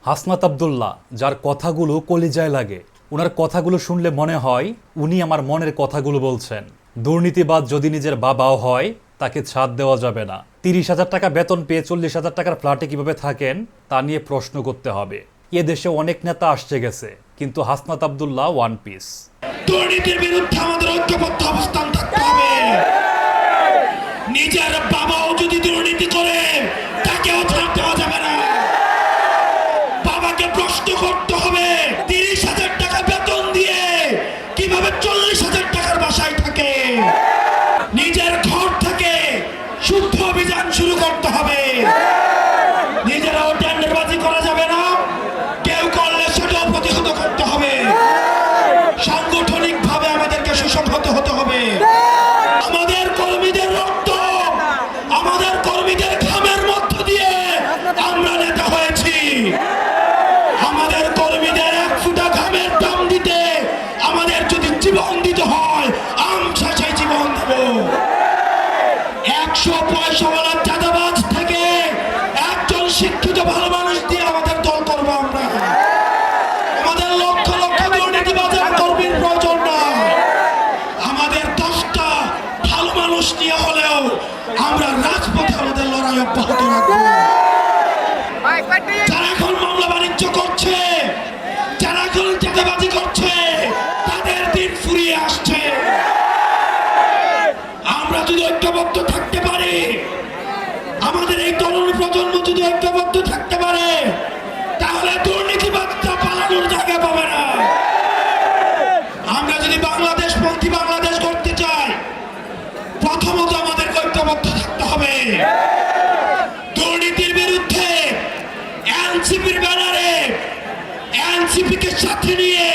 হাসনাত আব্দুল্লাহ, যার কথাগুলো কলিজায় লাগে, ওনার কথাগুলো শুনলে মনে হয় উনি আমার মনের কথাগুলো বলছেন। দুর্নীতিবাদ যদি নিজের বাবাও হয়, তাকে ছাড় দেওয়া যাবে না। 30,000 টাকা বেতন পেয়ে 40,000 টাকার ফ্ল্যাটে কিভাবে থাকেন তা নিয়ে প্রশ্ন করতে হবে। এ দেশে অনেক নেতা আসছে গেছে, কিন্তু হাসনাত আব্দুল্লাহ ওয়ান পিস। দুর্নীতির বিরুদ্ধে আমাদের ঐক্যবদ্ধ অবস্থান থাকতে হবে। নিজের বাবাও যদি দুর্নীতি করে, তাকেও ছাড় দেওয়া যাবে না। বাবাকে প্রশ্ন করতে হবে, 30,000 টাকা বেতন দিয়ে কিভাবে 40,000 টাকার বাসায় থাকে। নিজের ঘর থেকে শুদ্ধ অভিযান শুরু করতে হবে। নিজেরাও টেন্ডারবাজি করা যাবে না, কেউ করলে সেটাও প্রতিহত করতে হবে। সাংগঠনিক ভাবে আমাদেরকে সুসংহত হতে হবে। আমাদের কর্মীদের রক্ত, আমাদের কর্মীদের ঘামের মধ্য দিয়ে আমরা নেতা হয়েছি। আমাদের কর্মীদের এক ফুটা ঘামের দাম দিতে আমাদের যদি জীবন দিতে হয়, আমরা সেই জীবন দেব। 100 পয়সাওয়ালা চাঁদাবাজ থেকে একজন শিক্ষিত ভালো মানুষ দিয়ে আমাদের দল করবো আমরা। আমাদের লক্ষ লক্ষ দুর্নীতিবাজের কর্মীর প্রয়োজন না। আমাদের 10টা ভালো মানুষ নিয়ে হলেও আমরা রাজপথে আমাদের লড়াই অব্যাহত রাখবো। যারা এখন মামলা বাণিজ্য করছে, যারা এখন চাঁদাবাজি করছে, তাদের দিন ফুরিয়ে আসছে। আমরা যদি ঐক্যবদ্ধ থাকতে পারি, আমাদের এই তরুণ প্রজন্ম যদি ঐক্যবদ্ধ থাকতে পারে, তাহলে দুর্নীতিবাদটা পালানোর জায়গা পাবে না। আমরা যদি বাংলাদেশপন্থী বাংলাদেশ করতে চাই, প্রথমত আমাদের ঐক্যবদ্ধ থাকতে হবে। দুর্নীতির বিরুদ্ধে এনসিপির ব্যানারে, এনসিপিকে সাথে নিয়ে